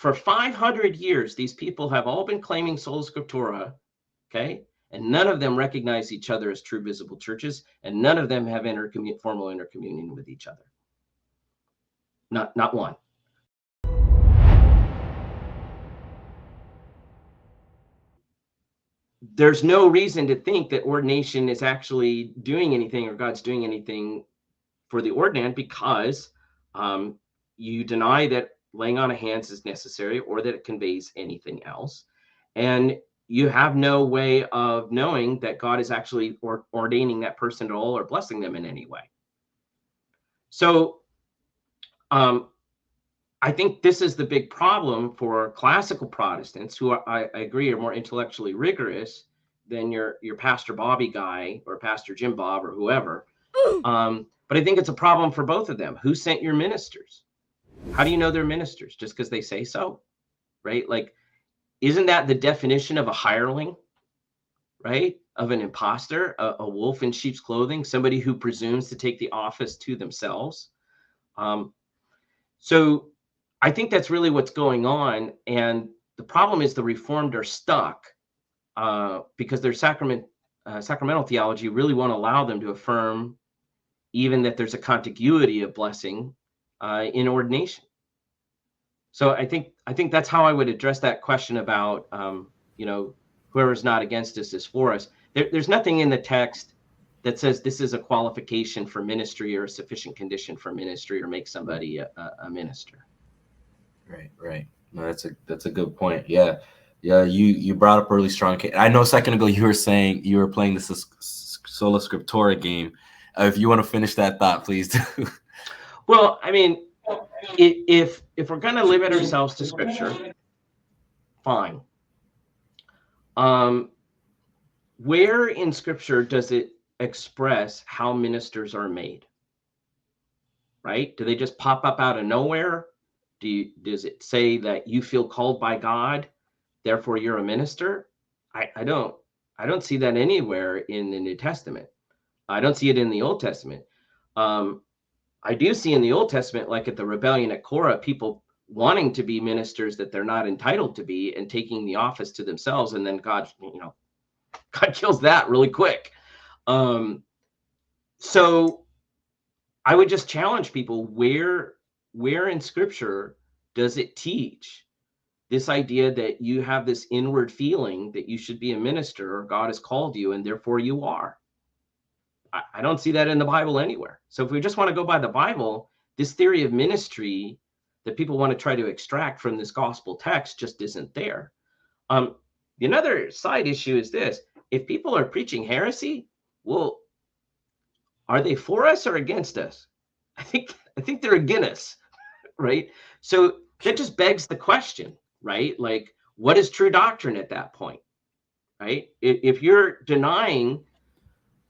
For 500 years, these people have all been claiming sola scriptura, okay? And none of them recognize each other as true visible churches, and none of them have formal intercommunion with each other. Not one. There's no reason to think that ordination is actually doing anything, or God's doing anything for the ordinand, because you deny that laying on of hands is necessary or that it conveys anything else. And you have no way of knowing that God is actually ordaining that person at all or blessing them in any way. So I think this is the big problem for classical Protestants, who I agree are more intellectually rigorous than your Pastor Bobby guy or Pastor Jim Bob or whoever. But I think it's a problem for both of them. Who sent your ministers? How do you know they're ministers? Just because they say so, right? Like, isn't that the definition of a hireling, right? Of an imposter, a wolf in sheep's clothing, somebody who presumes to take the office to themselves. So I think that's really what's going on. And the problem is the Reformed are stuck because their sacramental theology really won't allow them to affirm even that there's a contiguity of blessing in ordination. So I think that's how I would address that question about, whoever's not against us is for us. There's nothing in the text that says this is a qualification for ministry or a sufficient condition for ministry or make somebody a minister. Right. No, that's a good point. Yeah. You brought up a really strong case. I know a second ago you were saying you were playing this sola scriptura game. If you want to finish that thought, please do. Well, I mean, if we're going to limit ourselves to Scripture, fine. Where in Scripture does it express how ministers are made? Right? Do they just pop up out of nowhere? Does it say that you feel called by God, therefore you're a minister? I don't see that anywhere in the New Testament. I don't see it in the Old Testament. I do see in the Old Testament, like at the rebellion at Korah, people wanting to be ministers that they're not entitled to be and taking the office to themselves, and then God kills that really quick. So I would just challenge people, where in Scripture does it teach this idea that you have this inward feeling that you should be a minister, or God has called you and therefore you are? I don't see that in the Bible anywhere. So if we just want to go by the Bible, this theory of ministry that people want to try to extract from this gospel text just isn't there. Another side issue is this: if people are preaching heresy, well, are they for us or against us? I think they're against us, right? So that just begs the question, right? Like, what is true doctrine at that point, right? If you're denying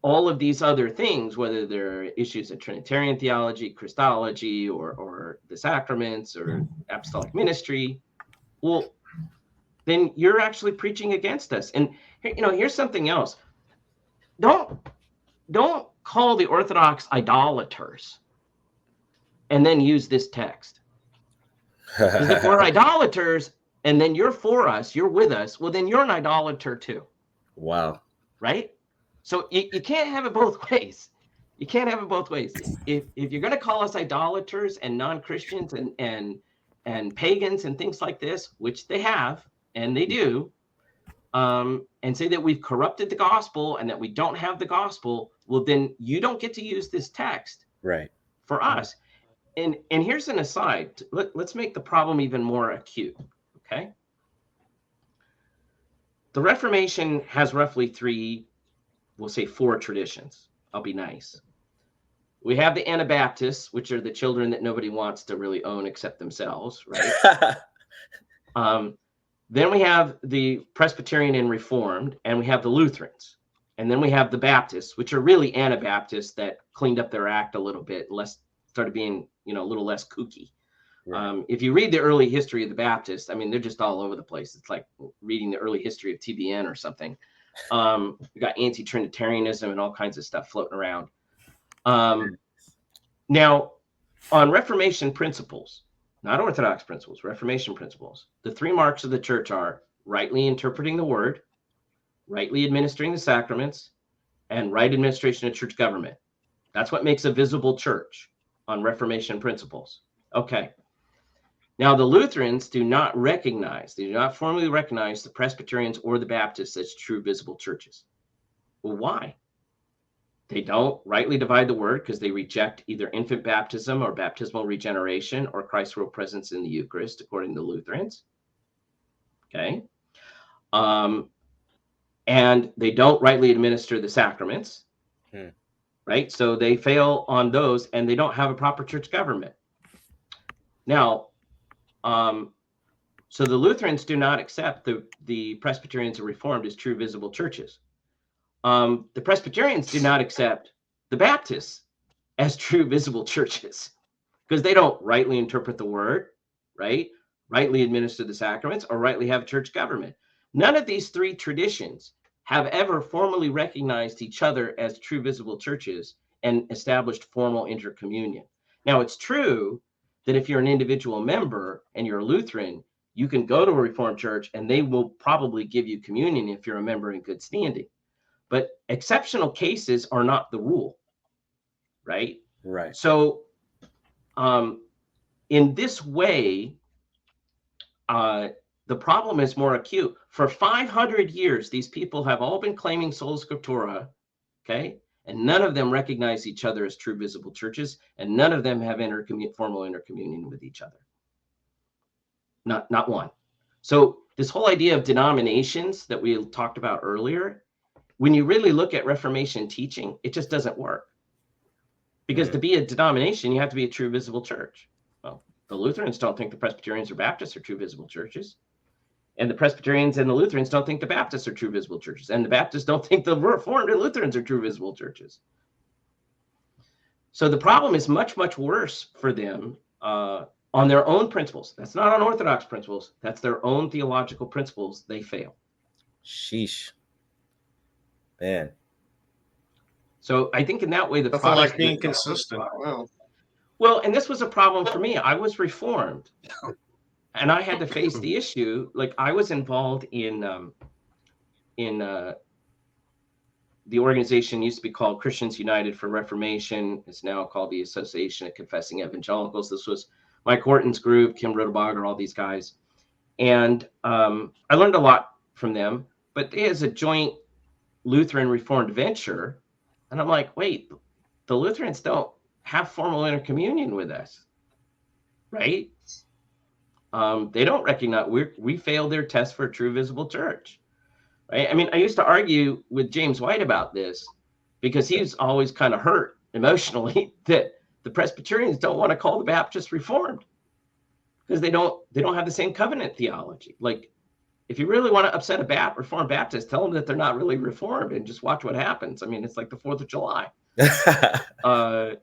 all of these other things, whether they're issues of Trinitarian theology, Christology, or the sacraments, or apostolic ministry, well, then you're actually preaching against us. And here's something else: don't call the Orthodox idolaters and then use this text. Because if we're idolaters and then you're for us, you're with us, well, then you're an idolater too. Wow. Right? So you can't have it both ways. You can't have it both ways. If you're going to call us idolaters and non-Christians and pagans and things like this, which they have, and they do, and say that we've corrupted the gospel and that we don't have the gospel, well, then you don't get to use this text for us. And here's an aside. Let's make the problem even more acute, okay? The Reformation has roughly four traditions. I'll be nice. We have the Anabaptists, which are the children that nobody wants to really own except themselves, right? Then we have the Presbyterian and Reformed, and we have the Lutherans. And then we have the Baptists, which are really Anabaptists that cleaned up their act a little bit, started being, a little less kooky. Right. If you read the early history of the Baptists, I mean, they're just all over the place. It's like reading the early history of TBN or something. We got anti-Trinitarianism and all kinds of stuff floating around. Now, on Reformation principles, not Orthodox principles, Reformation principles. The three marks of the church are rightly interpreting the word, rightly administering the sacraments, and right administration of church government. That's what makes a visible church on Reformation principles. Okay. Now, the Lutherans do not formally recognize the Presbyterians or the Baptists as true visible churches. Well, why? They don't rightly divide the word because they reject either infant baptism or baptismal regeneration or Christ's real presence in the Eucharist, according to Lutherans. Okay. And they don't rightly administer the sacraments. Right? So they fail on those, and they don't have a proper church government. Now, so the Lutherans do not accept the Presbyterians or Reformed as true visible churches. The Presbyterians do not accept the Baptists as true visible churches because they don't rightly interpret the word, right? Rightly administer the sacraments, or rightly have church government. None of these three traditions have ever formally recognized each other as true visible churches and established formal intercommunion. Now, it's true that if you're an individual member and you're a Lutheran, you can go to a Reformed church and they will probably give you communion if you're a member in good standing. But exceptional cases are not the rule, right? Right. So in this way, the problem is more acute. For 500 years, these people have all been claiming sola scriptura, okay? And none of them recognize each other as true visible churches, and none of them have formal intercommunion with each other. Not one. So this whole idea of denominations that we talked about earlier, when you really look at Reformation teaching, it just doesn't work. Because to be a denomination, you have to be a true visible church. Well, the Lutherans don't think the Presbyterians or Baptists are true visible churches. And the Presbyterians and the Lutherans don't think the Baptists are true visible churches. And the Baptists don't think the Reformed and Lutherans are true visible churches. So the problem is much, much worse for them on their own principles. That's not on Orthodox principles. That's their own theological principles. They fail. Sheesh. Man. So I think in that way, the nothing like being consistent. Wow. Well, and this was a problem for me. I was Reformed. And I had to face the issue. Like, I was involved in the organization used to be called Christians United for Reformation. It's now called the Association of Confessing Evangelicals. This was Mike Horton's group, Kim Rottenberger, all these guys. And I learned a lot from them. But as a joint Lutheran Reformed venture, and I'm like, wait, the Lutherans don't have formal intercommunion with us, right? They don't recognize we failed their test for a true visible church, right? I mean, I used to argue with James White about this because he's always kind of hurt emotionally that the Presbyterians don't want to call the Baptists Reformed because they don't have the same covenant theology. Like, if you really want to upset a Reformed Baptist, tell them that they're not really Reformed and just watch what happens. I mean, it's like the 4th of July. But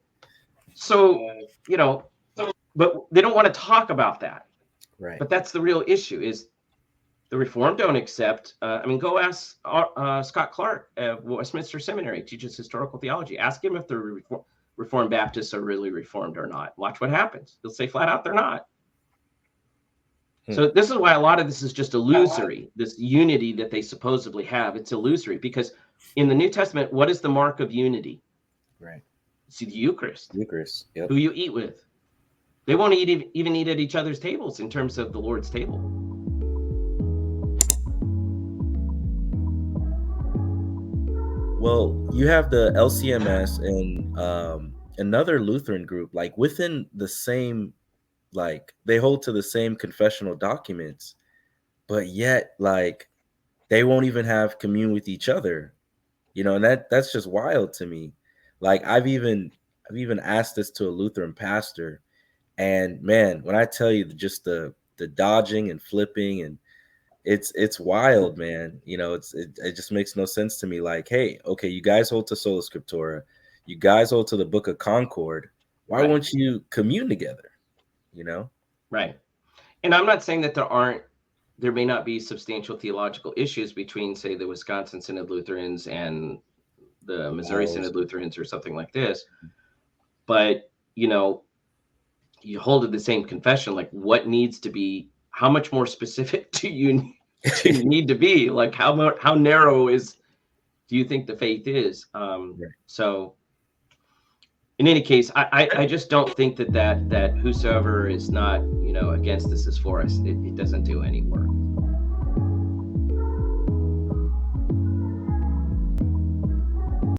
they don't want to talk about that. Right. But that's the real issue is the Reformed don't accept. Go ask Scott Clark at Westminster Seminary, teaches historical theology. Ask him if the Reformed Baptists are really Reformed or not. Watch what happens. He'll say flat out they're not. So this is why a lot of this is just illusory, this unity that they supposedly have. It's illusory because in the New Testament, what is the mark of unity? Right. See, the Eucharist. Eucharist. Yep. Who you eat with. They won't even eat at each other's tables in terms of the Lord's table. Well, you have the LCMS and another Lutheran group, like within the same, like they hold to the same confessional documents, but yet like they won't even have commune with each other, and that's just wild to me. Like I've even asked this to a Lutheran pastor, and man, when I tell you just the dodging and flipping, and it's wild, man. It just makes no sense to me. Like, hey, okay, you guys hold to Sola Scriptura, you guys hold to the Book of Concord. Why won't you commune together? Right. And I'm not saying that there may not be substantial theological issues between, say, the Wisconsin Synod Lutherans and the Missouri Synod Lutherans or something like this. But, you hold to the same confession, like what needs to be, how much more specific do you need to be? Like how narrow do you think the faith is? So in any case, I just don't think that whosoever is not, against this is for us. It doesn't do any work.